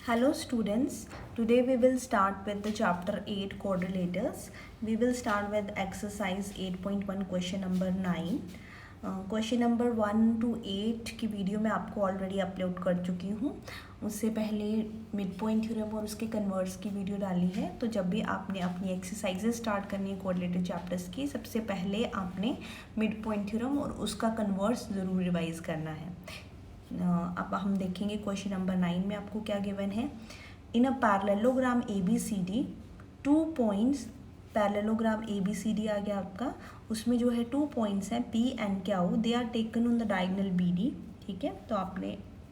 Hello students, today we will start with the chapter 8 quadrilaters. We will start with exercise 8.1 question number 9. Question number 1 to 8 की video मैं आपको already upload कर चुकी हूँ. उससे पहले मिड पॉइंट थ्योरम और उसके कन्वर्ट्स की वीडियो डाली है. तो जब भी आपने अपनी एक्सरसाइजेज स्टार्ट करनी है कोऑर्डिनेटेड चैप्टर्स की, सबसे पहले आपने मिड पॉइंट थ्योरम और उसका कन्वर्ट्स ज़रूर रिवाइज करना है. अब हम देखेंगे क्वेश्चन नंबर 9 में आपको क्या गिवन है. In a parallelogram ABCD 2 points, parallelogram ABCD आ गया आपका, उसमें जो है 2 पॉइंट्स हैं P and Q, they are taken on the diagonal BD. ठीक है, तो आपने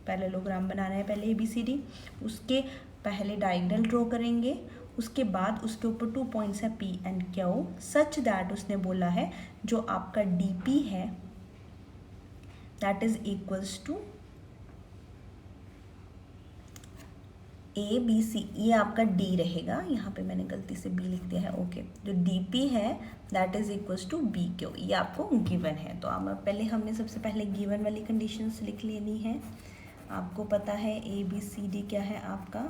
पैरेललोग्राम बनाना है पहले ABCD, उसके पहले डायगोनल ड्रॉ करेंगे, उसके बाद उसके ऊपर 2 पॉइंट्स हैं P and Q, such that उसने बोला है जो आपका DP है that is equals to ABC. ये आपका D रहेगा, यहाँ पे मैंने गलती से B लिख दिया है. ओके, जो DP है that is equals to BQ. ये आपको गिवन है. तो अब हमने सबसे पहले गिवन वाली कंडीशंस लिख लेनी है. आपको पता है ABCD क्या है आपका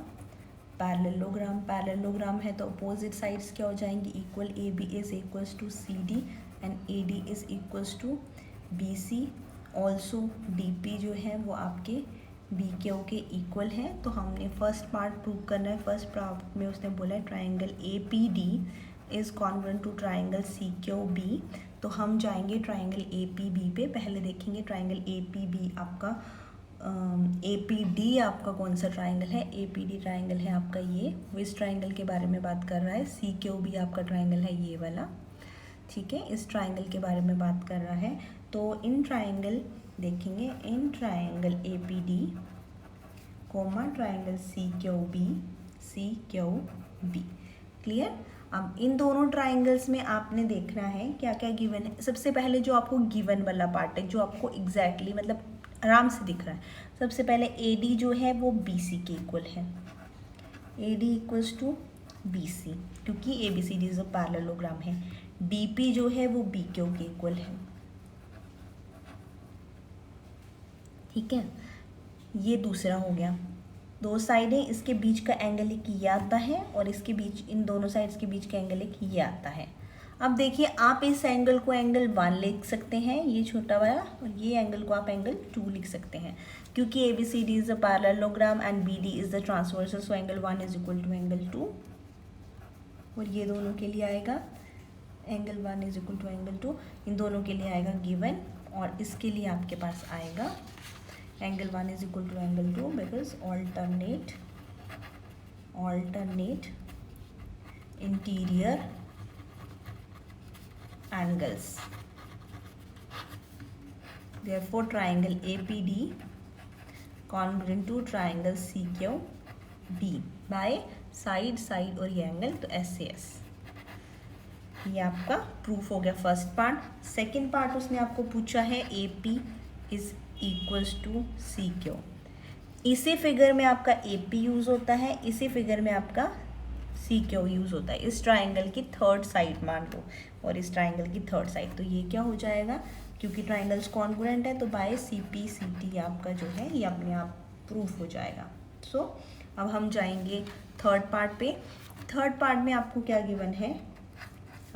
पैरेललोग्राम. पैरेललोग्राम है तो अपोजिट साइड्स क्या हो जाएंगी, equal. AB is equals to CD and AD is equals to BC. Also DP जो है वो आपके BQ के इक्वल है. तो हमने फर्स्ट पार्ट प्रूव करना है. फर्स्ट पार्ट में उसने बोला है triangle APD is congruent to triangle CQB. तो हम जाएंगे ट्राइंगल APB पे. पहले देखेंगे ट्राइंगल APB आपका APD आपका कौन सा ट्राइंगल है. APD ट्राइंगल है आपका ये, वो इस ट्राइंगल के बारे में बात कर रहा है. CQB आपका ट्राइंगल है ये वाला. ठीक है, इस ट्राइंगल के बारे में बात कर रहा है. तो इन ट्राइंगल देखेंगे, in triangle APD comma triangle CQB. Clear. अब इन दोनों ट्राइंगल्स में आपने देखना है क्या क्या गिवन है. सबसे पहले जो आपको गिवन वाला पार्ट है, जो आपको एग्जैक्टली मतलब आराम से दिख रहा है, सबसे पहले AD जो है वो BC के इक्वल है. AD इक्वल्स टू BC क्योंकि ABCD जो पैरेललोग्राम है. DP जो है वो BQ के इक्वल है. ठीक है, ये दूसरा हो गया. दो साइडें, इसके बीच का एंगल एक ये आता है और इसके बीच, इन दोनों साइड्स के बीच का एंगल एक ये आता है. अब देखिए, आप इस एंगल को एंगल 1 लिख सकते हैं, ये छोटा वाला, और ये एंगल को आप एंगल 2 लिख सकते हैं क्योंकि ABCD is a parallelogram and BD is the transversal. So angle 1 is equal to angle 2, और ये दोनों के लिए आएगा angle 1 is equal to angle 2. इन दोनों के लिए आएगा गिवन, और इसके लिए आपके पास आएगा angle 1 is equal to angle 2 because alternate interior angles. Therefore triangle APD congruent to triangle CQD by side और ये एंगल, तो S से S. ये आपका प्रूफ हो गया फर्स्ट पार्ट. सेकेंड पार्ट उसने आपको पूछा है AP is equals to CQ. इसी फिगर में आपका AP यूज़ होता है, इसी फिगर में आपका CQ यूज़ होता है. इस ट्राइंगल की थर्ड साइड मान लो, और इस ट्राइंगल की थर्ड साइड. तो ये क्या हो जाएगा, क्योंकि ट्राइंगल्स कॉन्ग्रुएंट है तो बाय CP/CT आपका जो है ये अपने आप प्रूफ हो जाएगा. सो अब हम जाएंगे थर्ड पार्ट पे. थर्ड पार्ट में आपको क्या गिवन है,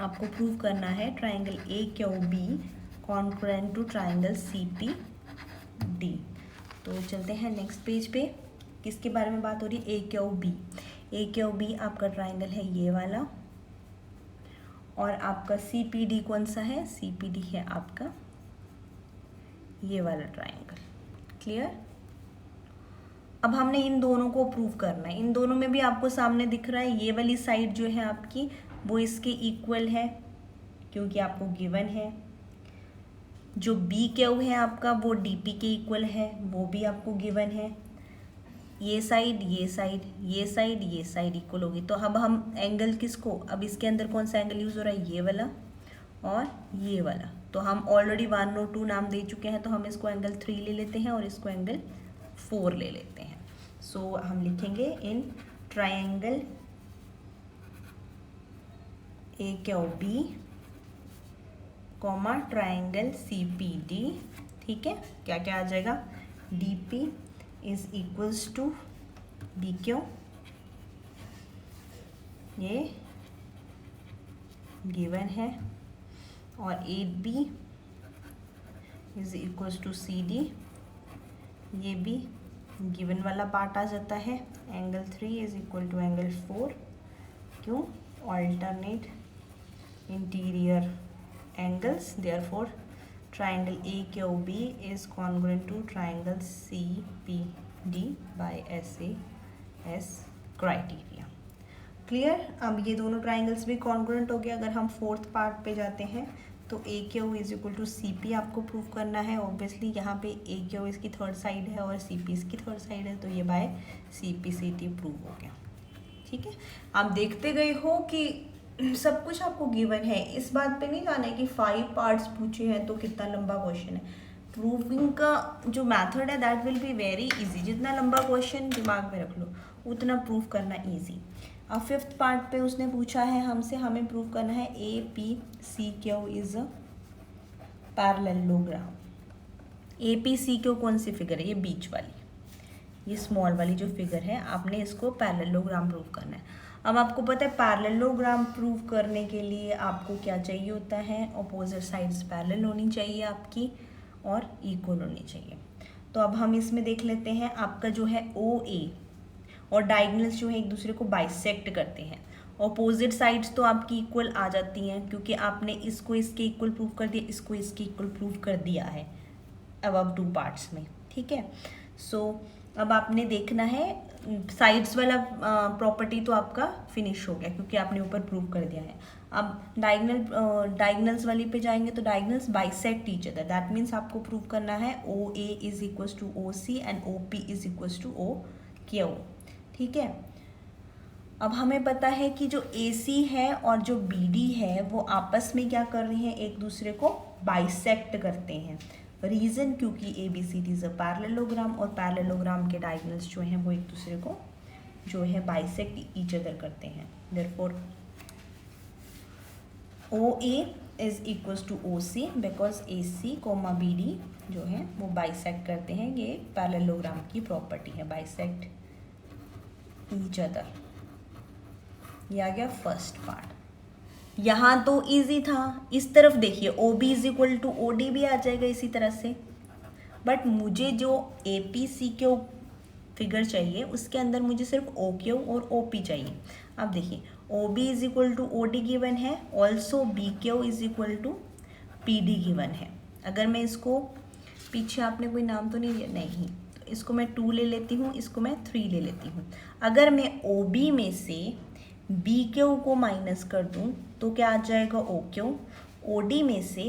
आपको प्रूव करना है triangle AQB congruent to triangle CPD. तो चलते हैं नेक्स्ट पेज पे. किसके बारे में बात हो रही है, AQB. AQB आपका ट्राइंगल है ये वाला, और आपका CPD कौन सा है, CPD है आपका ये वाला ट्राइंगल. क्लियर. अब हमने इन दोनों को प्रूव करना है. इन दोनों में भी आपको सामने दिख रहा है ये वाली साइड जो है आपकी वो इसके इक्वल है क्योंकि आपको गिवन है. जो BQ है आपका वो DP के इक्वल है, वो भी आपको गिवन है. ये साइड ये साइड ये साइड ये साइड इक्वल होगी. तो अब हम एंगल किसको, अब इसके अंदर कौन सा एंगल यूज़ हो रहा है, ये वाला और ये वाला. तो हम ऑलरेडी 1 और 2 नाम दे चुके हैं, तो हम इसको एंगल 3 ले लेते हैं और इसको एंगल 4 ले लेते हैं. सो हम लिखेंगे in triangle AQB comma triangle CPD. ठीक है, क्या क्या आ जाएगा, DP is equals to B Q, ये गिवन है, और 8B is equals to CD, ये भी गिवन वाला पार्ट आ जाता है। Angle 3 is equal to angle 4, क्यों? Alternate interior angles, therefore triangle AQB is congruent to triangle CPD by SAS criteria। Clear? अब ये दोनों ट्राइंगल्स भी कॉन्ग्रुएंट हो गए। अगर हम फोर्थ पार्ट पे जाते हैं तो AQ is equal to CP आपको प्रूव करना है। ऑब्वियसली यहाँ पे AQ इसकी थर्ड साइड है और CP इसकी थर्ड साइड है, तो ये बाय CPCT प्रूव हो गया। ठीक है, आप देखते गए हो कि सब कुछ आपको गिवन है। इस बात पे नहीं जाना है कि 5 पार्ट्स पूछे हैं तो कितना लंबा क्वेश्चन है। प्रूविंग का जो मेथड है that will be very easy. जितना लंबा क्वेश्चन दिमाग में रख लो उतना प्रूव करना इजी। अब फिफ्थ पार्ट पे उसने पूछा है हमसे, हमें प्रूव करना है APCQ is a parallelogram. APCQ कौन सी फिगर है? ये बीच वाली, ये स्मॉल वाली जो फिगर है, आपने इसको पैरेललोग्राम प्रूव करना है। अब आपको पता है पैरेललोग्राम प्रूव करने के लिए आपको क्या चाहिए होता है? अपोजिट साइड्स पैरेलल होनी चाहिए आपकी और इक्वल होनी चाहिए। तो अब हम इसमें देख लेते हैं, आपका जो है OA और डायगोनल्स जो है एक दूसरे को बाइसेक्ट करते हैं। अपोजिट साइड्स तो आपकी इक्वल आ जाती हैं क्योंकि आपने इसको इसके इक्वल प्रूव कर दिया, इसको इसके इक्वल प्रूव कर दिया है अब 2 पार्ट्स में। ठीक है, सो अब आपने देखना है साइड्स वाला प्रॉपर्टी तो आपका फिनिश हो गया क्योंकि आपने ऊपर प्रूव कर दिया है। अब डायगोनल्स वाली पे जाएंगे तो diagonals bisect each other, that means आपको प्रूव करना है OA is equals to OC and OP is equals to OQ। ठीक है, अब हमें पता है कि जो AC है और जो BD है वो आपस में क्या कर रहे हैं? एक दूसरे को बाइसेक्ट करते हैं। रीज़न क्योंकि ABCD इज अ पैरेललोग्राम और पैरेललोग्राम के डायगोनल्स जो हैं वो एक दूसरे को जो है बाइसेक्ट ईच अदर करते हैं। Therefore OA is equals to OC because AC, BD जो है वो बाइसेक्ट करते हैं। ये पैरेललोग्राम की प्रॉपर्टी है, बाइसेक्ट ईच अदर। ये आ गया फर्स्ट पार्ट। यहाँ तो इजी था, इस तरफ देखिए OB is equal to OD भी आ जाएगा इसी तरह से, बट मुझे जो APCQ फिगर चाहिए उसके अंदर मुझे सिर्फ OQ और OP चाहिए। अब देखिए OB is equal to OD given है, also BQ is equal to PD given है। अगर मैं इसको, पीछे आपने कोई नाम तो नहीं लिया? नहीं, तो इसको मैं 2 ले लेती हूँ, इसको मैं 3 ले लेती हूँ। अगर मैं OB में से BQ को माइनस कर दूं तो क्या आ जाएगा? OQ। OD में से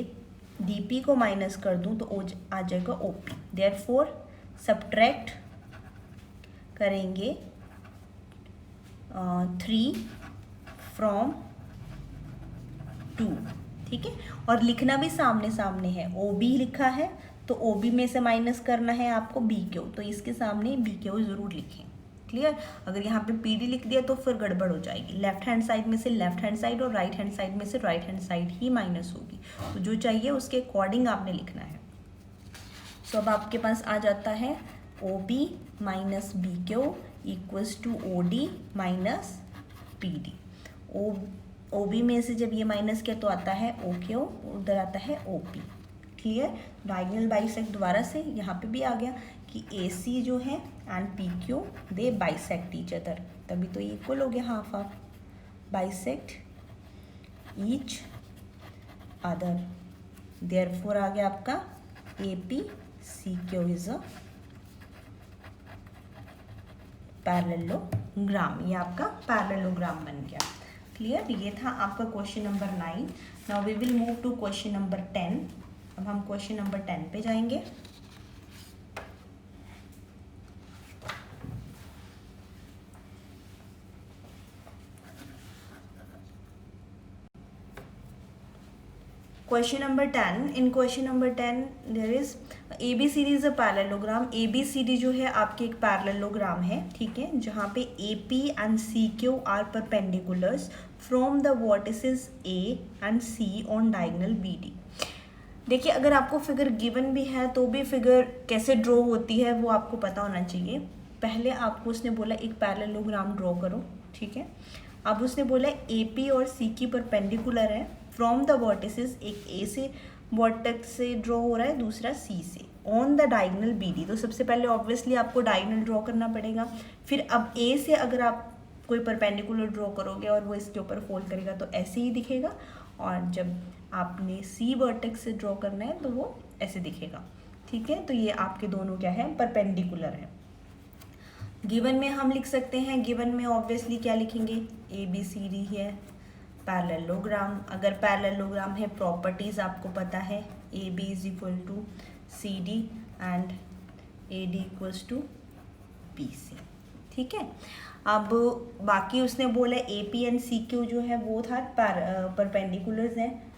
DP को माइनस कर दूं तो आ जाएगा OP। देयरफॉर सब्ट्रैक्ट करेंगे 3 फ्रॉम 2। ठीक है, और लिखना भी सामने सामने है। OB लिखा है तो OB में से माइनस करना है आपको BQ, तो इसके सामने BQ ज़रूर लिखें। क्लियर? अगर यहाँ पे PD लिख दिया तो फिर गड़बड़ हो जाएगी। लेफ्ट हैंड साइड में से लेफ्ट हैंड साइड और राइट हैंड साइड में से राइट हैंड साइड ही माइनस होगी, तो जो चाहिए उसके अकॉर्डिंग आपने लिखना है। सो अब आपके पास आ जाता है OB minus BQ equals to OD minus PD। OB में से जब ये माइनस किया तो आता है OQ, उधर आता है OP। क्लियर? डायगोनल बाइसेक्ट दोबारा से यहाँ पे भी आ गया कि AC जो है and PQ they bisect each other, तभी तो इक्वल हो गया, half half, bisect each other. Therefore आ गया आपका APCQ इज अ पैरेललोग्राम। ये आपका पैरेललोग्राम बन गया। क्लियर? ये था आपका question number 9। Now we will move to question number 10। अब हम क्वेश्चन नंबर 10 पे जाएंगे। Question number 10. In question number 10 there is ABCD is a parallelogram। ABCD जो है आपके एक पैरेललोग्राम है, ठीक है, जहाँ पे AP and CQ are perpendiculars from the vertices A and C on diagonal BD। देखिए, अगर आपको फिगर गिवन भी है तो भी फिगर कैसे ड्रॉ होती है वो आपको पता होना चाहिए। पहले आपको उसने बोला एक पैरेललोग्राम ड्रॉ करो, ठीक है। अब उसने बोला ए पी और सी की परपेंडिकुलर है, फ्रॉम द वर्टिसेस एक ए से वर्टेक्स से ड्रॉ हो रहा है, दूसरा सी से, on the diagonal B D. तो सबसे पहले ऑब्वियसली आपको डायगोनल ड्रॉ करना पड़ेगा। फिर अब ए से अगर आप कोई परपेंडिकुलर ड्रॉ करोगे और वो इसके ऊपर फोल्ड करेगा तो ऐसे ही दिखेगा, और जब आपने सी वर्टेक्स से ड्रॉ करना है तो वो ऐसे दिखेगा, ठीक है। तो ये आपके दोनों क्या है, परपेंडिकुलर है। गिवन में हम लिख सकते हैं, गिवन में ऑब्वियसली क्या लिखेंगे, ए बी सी डी है पैरेललोग्राम। अगर पैरेललोग्राम है, प्रॉपर्टीज आपको पता है, A B is equal to C D and A D equals to B C, ठीक है। अब बाकी उसने बोला A P and C Q जो है वो था परपेंडिकुलर्स हैं।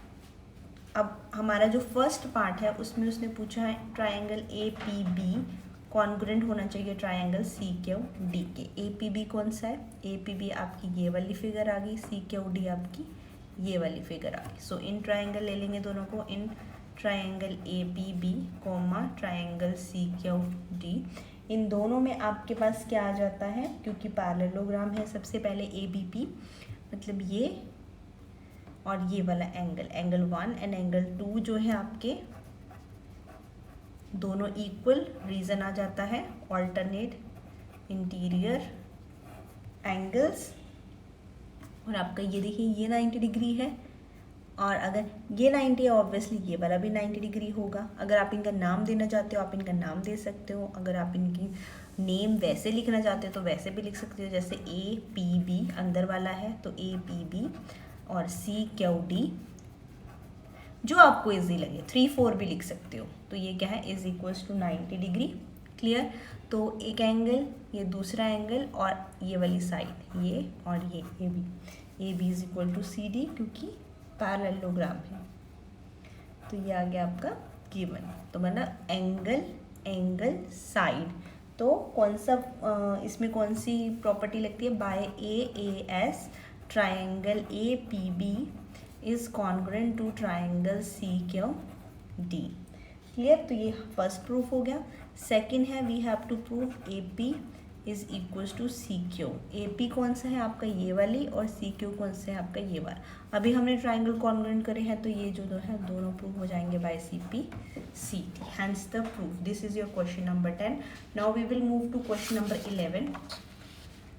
अब हमारा जो फर्स्ट पार्ट है उसमें उसने पूछा है triangle A P B congruent होना चाहिए ट्रायंगल सी क्यू डी के। ए पी बी कौन सा है, ए पी बी आपकी ये वाली फिगर आ गई, सी क्यू डी आपकी ये वाली फिगर आ गई। सो इन ट्रायंगल ले लेंगे दोनों को, in triangle A P B comma triangle C Q D. इन दोनों में आपके पास क्या आ जाता है, क्योंकि पैरेललोग्राम है, सबसे पहले ए बी पी मतलब ये और ये वाला एंगल, एंगल 1 एंड एंगल 2 जो है आपके दोनों इक्वल, रीजन आ जाता है ऑल्टरनेट इंटीरियर एंगल्स। और आपका ये देखिए ये 90 डिग्री है, और अगर ये 90 है ऑब्वियसली ये वाला भी 90 डिग्री होगा। अगर आप इनका नाम देना चाहते हो आप इनका नाम दे सकते हो, अगर आप इनकी नेम वैसे लिखना चाहते हो तो वैसे भी लिख सकते हो, जैसे ए पी बी अंदर वाला है तो ए पी बी, और सी क्यू डी जो आपको इजी लगे, 3 4 भी लिख सकते हो। तो ये क्या है, is equals to 90 degree, clear. तो एक एंगल, ये दूसरा एंगल, और ये वाली साइड ये और ये A B is equal to C D, क्योंकि पैरेललोग्राम है। तो ये आ गया आपका गिवन। तो मतलब एंगल एंगल साइड, तो कौन सा इसमें कौन सी प्रॉपर्टी लगती है, by A S triangle A P B is congruent to triangle C Q D, clear. तो ये फर्स्ट प्रूफ हो गया। सेकंड है, we have to prove A P is equals to C Q. A P कौन सा है आपका ये वाली, और सी क्यू कौन सा है आपका ये वाला। अभी हमने ट्राइंगल कॉन्ग्रुएंट करे हैं तो ये जो है दोनों प्रूव हो जाएंगे by C P C T, hence the proof. This is your question number 10। Now we will move to question number 11।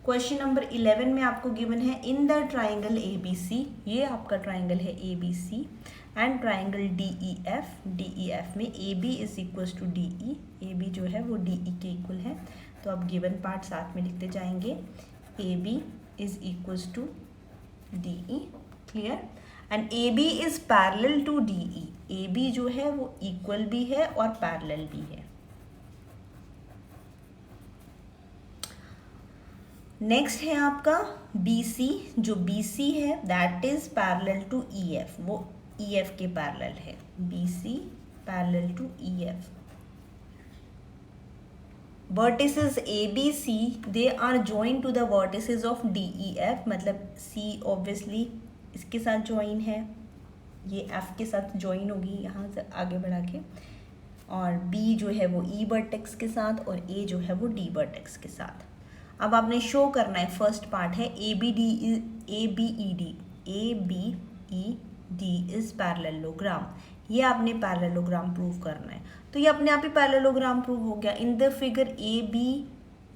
Question number 11 में आपको गिवन है in the triangle A B C, ये आपका ट्राइंगल है A B C, and triangle D E F में A B is equals to D E, A B जो है वो डी ई के इक्वल है। तो अब गिवन पार्ट साथ में लिखते जाएंगे, A B is equals to D E, clear. And A B is parallel to D E, A B जो है वो इक्वल भी है और पैरेलल भी है। नेक्स्ट है आपका बी सी, जो बी सी है that is parallel to E F, वो ई एफ के पैरेलल है, B C parallel to E F. vertices A B C they are joined to the vertices of D E F, मतलब C obviously इसके साथ join है, ये F के साथ join होगी यहाँ से आगे बढ़ा के, और B जो है वो E vertex के साथ, और A जो है वो D vertex के साथ। अब आपने शो करना है, फर्स्ट पार्ट है A B E D is parallelogram, ये आपने पैरेललोग्राम प्रूव करना है। तो ये अपने आप ही पैरेललोग्राम प्रूव हो गया। In the figure A B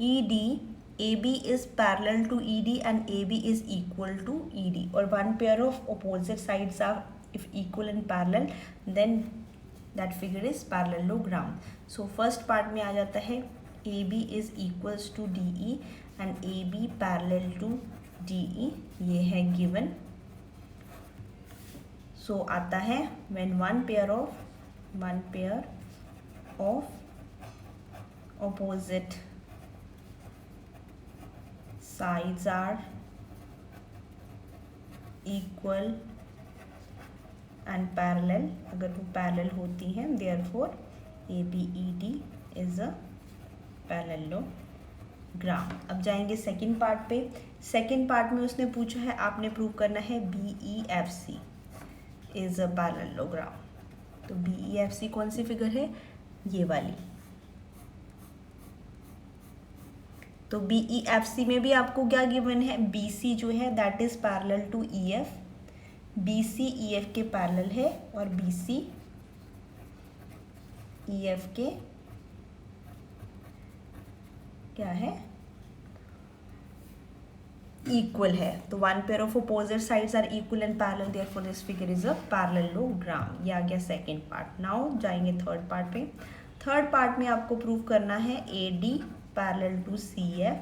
E D, A B is parallel to E D and A B is equal to E D, और one pair of opposite sides are if equal and parallel then that figure is parallelogram. So first part में आ जाता है A B is equals to D E and A B parallel to D E, ये है given. सो आता है when one pair of opposite sides are equal and parallel, अगर वो पैरेलल होती हैं therefore ABED is a parallelogram. अब जाएंगे सेकंड पार्ट पे। सेकंड पार्ट में उसने पूछा है आपने प्रूव करना है BEFC इज अ पैरेललोग्राम। तो BEFC कौन सी फिगर है, ये वाली। तो BEFC में भी आपको क्या गिवन है, BC जो है that is parallel to EF, BC EF के पैरेलल है और BC EF के क्या है, इक्वल है। तो one pair of opposite sides are equal and parallel, therefore this figure is a parallelogram. ये आ गया सेकेंड पार्ट। नाउ जाएंगे थर्ड पार्ट पे। थर्ड पार्ट में आपको प्रूव करना है AD parallel to CF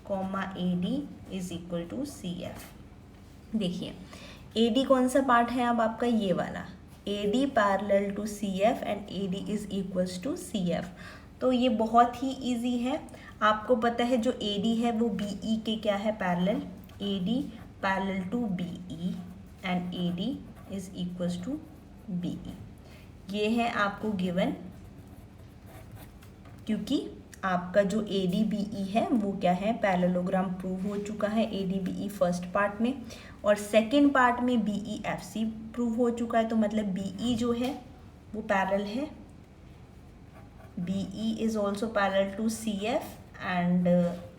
comma AD is equal to CF। देखिए AD कौन सा पार्ट है अब आपका, ये वाला AD parallel to CF and AD is equals to CF। तो ये बहुत ही इजी है, आपको पता है जो AD है वो BE के क्या है, parallel, AD parallel to BE and AD is equals to BE। ये है आपको गिवन, क्योंकि आपका जो AD BE है वो क्या है, पैरेललोग्राम प्रूव हो चुका है AD BE फर्स्ट पार्ट में, और सेकेंड पार्ट में BEFC प्रूव हो चुका है। तो मतलब BE जो है वो पैरेलल है, BE is also parallel to CF and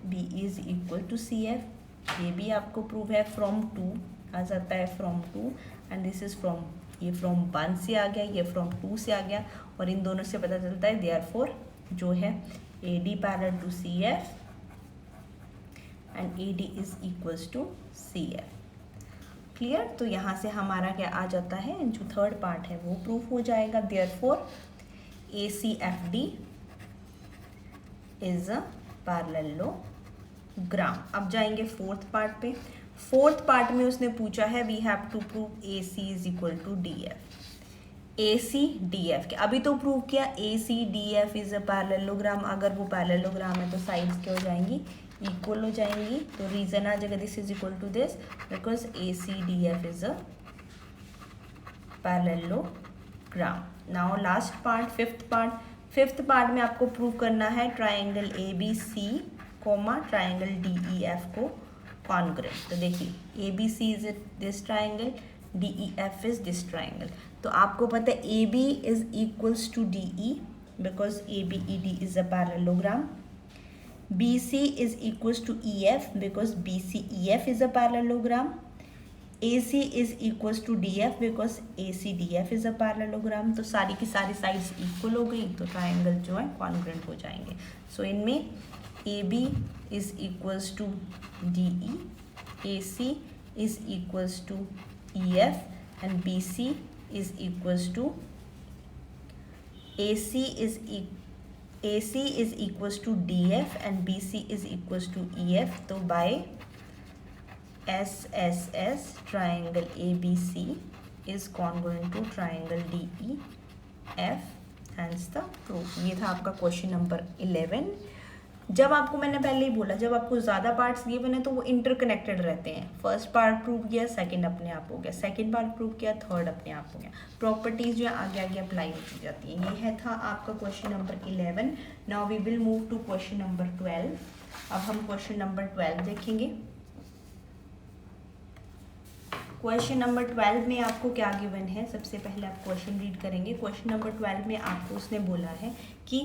BE is equal to CF। ये भी आपको प्रूव है, फ्रॉम 2 आ जाता है, from 2 and this is from, ये फ्रॉम 1 से आ गया, ये फ्रॉम 2 से आ गया, और इन दोनों से पता चलता है देयरफॉर जो है AD parallel to CF and AD is equals to CF। Clear. तो यहाँ से हमारा क्या आ जाता है, जो थर्ड पार्ट है वो प्रूव हो जाएगा, therefore ACFD is a parallelogram. अब जाएंगे फोर्थ पार्ट पे। फोर्थ पार्ट में उसने पूछा है we have to prove AC is equal to DF। AC DF के अभी तो प्रूव किया, AC DF is a parallelogram. अगर वो पैरेललोग्राम है तो साइड्स क्या हो जाएंगी, इक्वल हो जाएंगी। तो रीजन आ जाएगा this is equal to this because AC DF is a parallelogram. Now last part, fifth part. Fifth part में आपको प्रूव करना है triangle ABC comma triangle DEF को कॉन्ग्रुएंट। तो देखिए ABC is this triangle, DEF is this triangle. तो आपको पता है AB is equals to DE because ABED is a parallelogram. BC is equals to EF because BCEF is a parallelogram. AC is equals to DF because ACDF is a parallelogram। तो सारी की सारी sides equal हो गई तो triangle जो है congruent हो जाएंगे। सो इनमें AB is equals to DE, AC is equals to EF and BC is equals to AC is equals to DF and BC is equals to EF। तो by SSS triangle ABC is congruent to triangle DEF, hence the proof। ये था आपका question number 11। जब आपको मैंने पहले ही बोला, जब आपको ज़्यादा पार्ट्स दिए बने तो वो इंटरकनेक्टेड रहते हैं। फर्स्ट पार्ट प्रूव किया, सेकंड अपने आप हो गया, सेकंड पार्ट प्रूव किया, थर्ड अपने आप हो गया। प्रॉपर्टीज जो है आगे आगे अप्लाई होती जाती हैं। ये है था आपका question number 11। Now we will move to question number 12। अब हम क्वेश्चन नंबर 12 देखेंगे। क्वेश्चन नंबर 12 में आपको क्या गिवन है, सबसे पहले आप क्वेश्चन रीड करेंगे। क्वेश्चन नंबर 12 में आपको उसने बोला है कि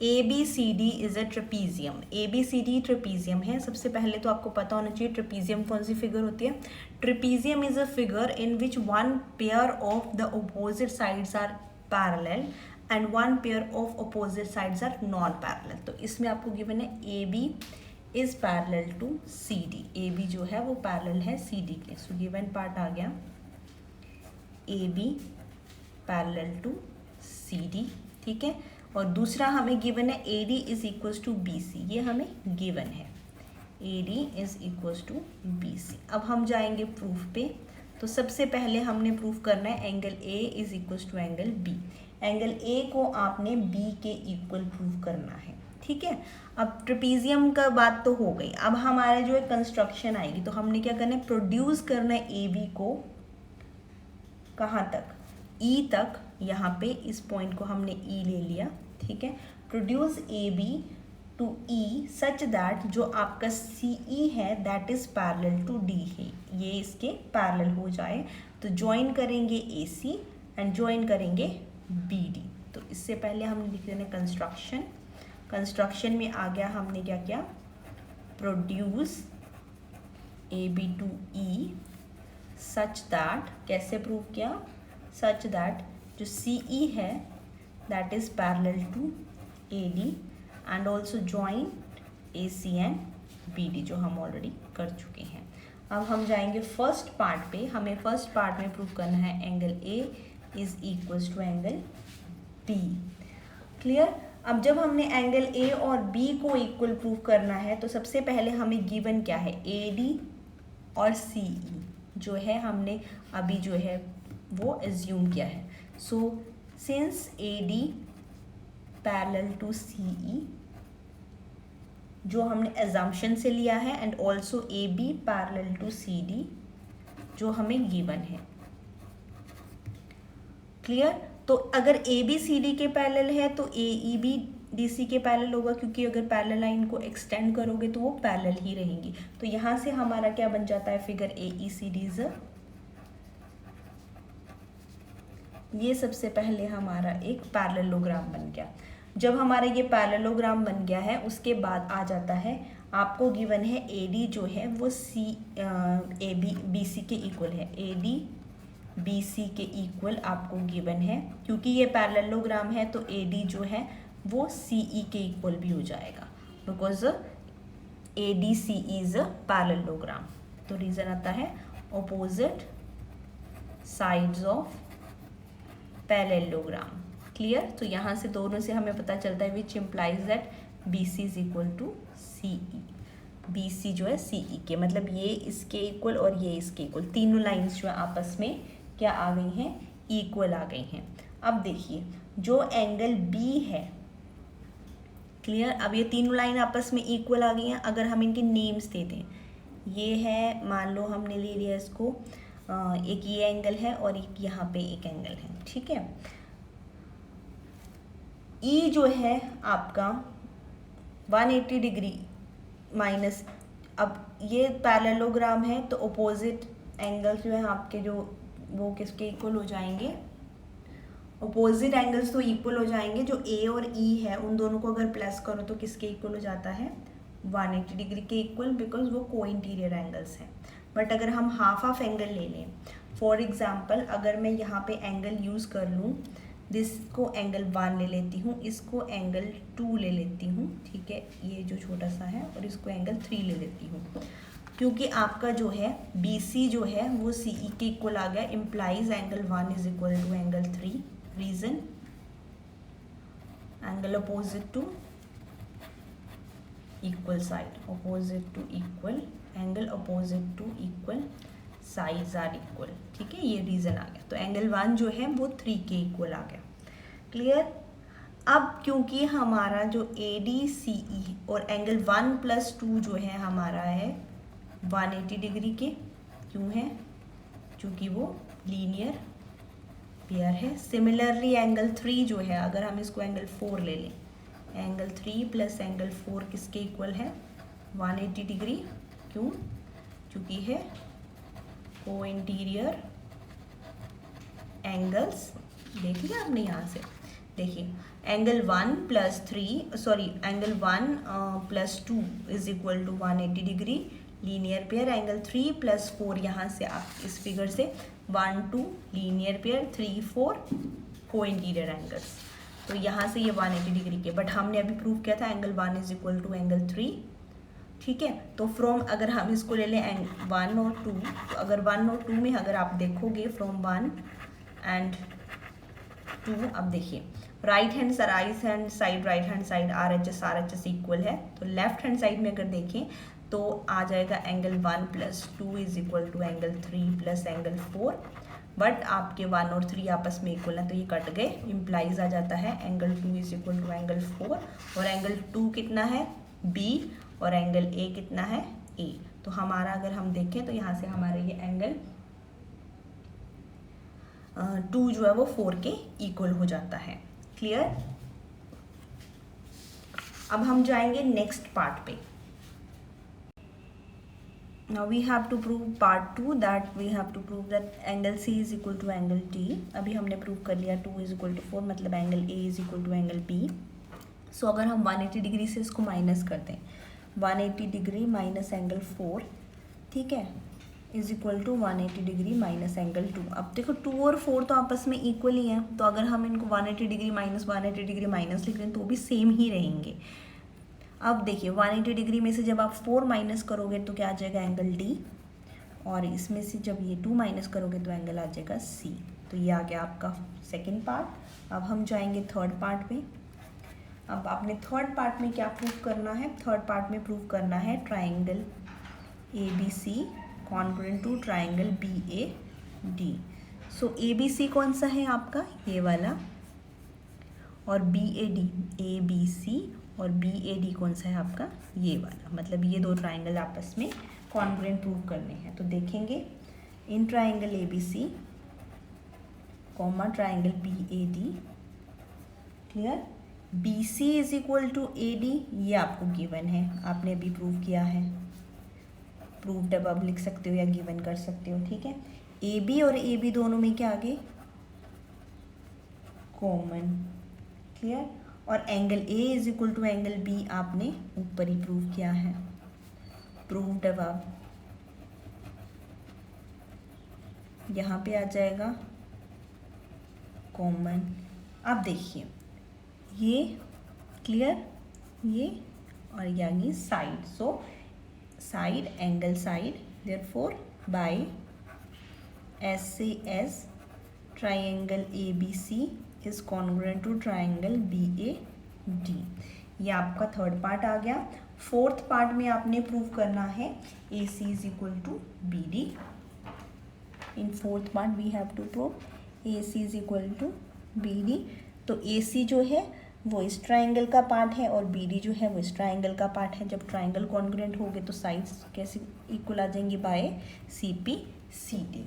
ABCD is a trapezium. ABCD trapezium है। सबसे पहले तो आपको पता होना चाहिए ट्रेपीजियम कौन सी फिगर होती है। Trapezium is a figure in which one pair of the opposite sides are parallel and one pair of opposite sides are non parallel. तो इसमें आपको गिवन है AB is parallel to CD। AB जो है वो parallel है CD के। So given part आ गया AB पैरेलल टू CD, ठीक है। और दूसरा हमें गिवन है AD is equals to BC। ये हमें गिवन है AD is equals to BC। अब हम जाएंगे प्रूफ पे। तो सबसे पहले हमने प्रूफ करना है angle A is equals to angle B। Angle A को आपने B के इक्वल प्रूफ करना है, ठीक है। अब ट्रेपीजियम का बात तो हो गई। अब हमारे जो है कंस्ट्रक्शन आएगी तो हमने क्या करना है, प्रोड्यूस करना है AB को कहाँ तक, E तक। यहाँ पे इस पॉइंट को हमने E ले लिया, ठीक है। Produce AB to E such that जो आपका CE है that is parallel to D है, ये इसके पैरेलल हो जाए। तो ज्वाइन करेंगे AC एंड ज्वाइन करेंगे BD। तो इससे पहले हमने लिख देना कंस्ट्रक्शन। कंस्ट्रक्शन में आ गया, हमने क्या किया, प्रोड्यूस AB2E सच दैट, कैसे प्रूव किया, सच दैट जो CE है that is parallel to AD and also join AC and BD, जो हम ऑलरेडी कर चुके हैं। अब हम जाएंगे फर्स्ट पार्ट पे। हमें फर्स्ट पार्ट में प्रूव करना है angle A is equals to angle B। Clear. अब जब हमने एंगल A और B को इक्वल प्रूव करना है तो सबसे पहले हमें गिवन क्या है, AD और CE जो है हमने अभी जो है वो एज्यूम किया है। So since AD parallel to CE जो हमने एजम्पशन से लिया है and also AB parallel to CD जो हमें गिवन है। क्लियर। तो अगर AB CD के पैरेलल है तो AE भी DC के पैरेलल होगा, क्योंकि अगर पैरेलल लाइन को एक्सटेंड करोगे तो वो पैरेलल ही रहेंगी। तो यहाँ से हमारा क्या बन जाता है, फिगर AECD। ये सबसे पहले हमारा एक पैरेललोग्राम बन गया। जब हमारा ये पैरेललोग्राम बन गया है उसके बाद आ जाता है आपको गिवन है AD जो है वो AB BC के इक्वल है, AD BC के इक्वल आपको गिवन है। क्योंकि ये पैरेललोग्राम है तो AD जो है वो CE के इक्वल भी हो जाएगा, because ADCE is a parallelogram. तो रीजन आता है opposite sides of parallelogram. Clear. तो यहाँ से दोनों से हमें पता चलता है which implies that BC is equal to CE। BC जो है CE के, मतलब ये इसके इक्वल और ये इसके इक्वल, तीनों लाइंस जो है आपस में क्या आ गई हैं, इक्वल आ गई हैं। अब देखिए जो एंगल B है, क्लियर। अब ये तीनों लाइन आपस में इक्वल आ गई हैं। अगर हम इनके नेम्स दे दें, ये है, मान लो हमने ले लिया इसको, एक ये एंगल है और एक यहाँ पे एक एंगल है, ठीक है। E जो है आपका 180 डिग्री माइनस, अब ये पैरेललोग्राम है तो अपोजिट एंगल्स जो है आपके जो वो किसके इक्वल हो जाएंगे, अपोजिट एंगल्स तो इक्वल हो जाएंगे। जो A और E है उन दोनों को अगर प्लस करो तो किसके इक्वल हो जाता है, 180 डिग्री के इक्वल, बिकॉज वो को इंटीरियर एंगल्स हैं। बट अगर हम हाफ ऑफ एंगल ले लें, फॉर एग्जाम्पल अगर मैं यहाँ पे एंगल यूज़ कर लूँ, इसको एंगल 1 ले लेती हूँ, इसको एंगल 2 ले लेती हूँ, ठीक है, ये जो छोटा सा है, और इसको एंगल 3 ले लेती हूँ, क्योंकि आपका जो है BC जो है वो CE के इक्वल आ गया, implies angle 1 is equal to angle 3। Reason, angle opposite to equal side, opposite to equal, angle opposite to equal sides are equal, ठीक है, ये रीजन आ गया। तो एंगल 1 जो है वो 3 के इक्वल आ गया। क्लियर। अब क्योंकि हमारा जो ADCE और एंगल 1 + 2 जो है हमारा है 180 डिग्री के, क्यों है, क्योंकि वो लीनियर पेयर है। सिमिलरली एंगल 3 जो है, अगर हम इसको एंगल 4 ले लें, एंगल 3 + एंगल 4 किसके इक्वल है, 180 डिग्री, क्यों, क्योंकि है को इंटीरियर एंगल्स। देख लिया आपने, यहाँ से देखिए angle 1 + 3 sorry angle 1 + 2 is equal to 180 degree linear pair, angle 3 + 4 यहाँ से आप इस फिगर से 1 2 लीनियर पेयर, 3 4 को इंटीरियर एंगल्स। तो यहाँ से ये 180 डिग्री के, बट हमने अभी प्रूव किया था angle 1 is equal to angle 3, ठीक है। तो फ्रॉम अगर हम इसको ले लें 1 और 2, तो अगर 1 और 2 में अगर आप देखोगे फ्रॉम 1 and 2, अब देखिए right hand side right hand side RHS equal है, तो लेफ्ट हैंड साइड में अगर देखें तो आ जाएगा angle 1 + 2 is equal to angle 3 + angle 4, but आपके 1 और 3 आपस में इक्वल है तो ये कट गए, इम्प्लाइज आ जाता है angle 2 is equal to angle 4, और एंगल 2 कितना है B और एंगल A कितना है A। तो हमारा अगर हम देखें तो यहाँ से हमारा ये एंगल 2 जो है वो 4 के इक्वल हो जाता है। क्लियर। अब हम जाएंगे नेक्स्ट पार्ट पे। Now we have to prove part 2 that we have to prove that angle C is equal to angle D। अभी हमने प्रूव कर लिया 2 is equal to 4, मतलब angle A is equal to angle B। सो अगर हम 180 degree से इसको minus करते हैं 180 डिग्री माइनस एंगल 4, ठीक है, is equal to 180 degree minus angle 2। अब देखो 2 और 4 तो आपस में इक्वल ही हैं, तो अगर हम इनको 180 डिग्री माइनस 180 डिग्री माइनस लिख रहे हैं तो भी सेम ही रहेंगे। अब देखिए 180 डिग्री में से जब आप 4 माइनस करोगे तो क्या आ जाएगा एंगल डी, और इसमें से जब ये 2 माइनस करोगे तो एंगल आ जाएगा सी। तो ये आ गया आपका सेकेंड पार्ट। अब हम जाएंगे थर्ड पार्ट में। अब आपने थर्ड पार्ट में क्या प्रूव करना है? थर्ड पार्ट में प्रूव करना है triangle ABC congruent to triangle BAD। So ABC कौन सा है आपका? ये वाला, और ABC और BAD कौन सा है आपका? ये वाला। मतलब ये दो ट्राइंगल आपस में कॉन्ग्रुएंट प्रूव करने हैं। तो देखेंगे in triangle ABC comma triangle BAD, clear, BC is equal to AD, ये आपको गिवन है, आपने अभी प्रूव किया है, प्रूव्ड अब आप लिख सकते हो या गिवन कर सकते हो, ठीक है। AB और AB दोनों में क्या आ गए? Common, clear. और angle A is equal to angle B आपने ऊपर ही प्रूव किया है, प्रूव्ड अब आप यहाँ पे आ जाएगा कॉमन। अब देखिए ये क्लियर, ये और यानी side, so side angle side, therefore by SAS triangle ABC is congruent to triangle BAD। ये आपका थर्ड पार्ट आ गया। फोर्थ पार्ट में आपने प्रूव करना है AC is equal to BD। In fourth part we have to prove AC is equal to BD। तो AC जो है वो इस ट्राइंगल का पार्ट है और BD जो है वो इस ट्राइंगल का पार्ट है। जब ट्राइंगल कॉन्ग्रुएंट हो गए तो साइड्स कैसे इक्वल आ जाएंगी? By CP CD।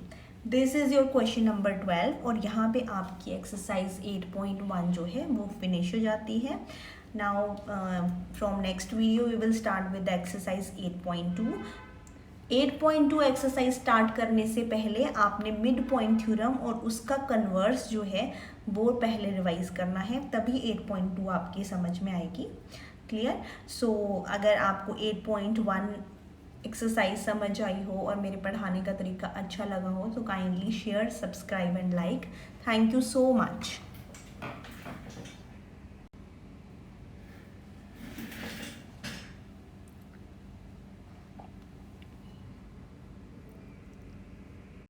This is your question number 12, और यहाँ पे आपकी एक्सरसाइज 8.1 जो है वो फिनिश हो जाती है। Now from next video we will start with exercise 8.2। 8.2 exercise start करने से पहले आपने मिड पॉइंट थ्योरम और उसका कन्वर्स जो है वो पहले रिवाइज करना है, तभी 8.2 आपकी समझ में आएगी, क्लियर। सो अगर आपको 8.1 एक्सरसाइज समझ आई हो और मेरे पढ़ाने का तरीका अच्छा लगा हो तो kindly share, subscribe and like. Thank you so much.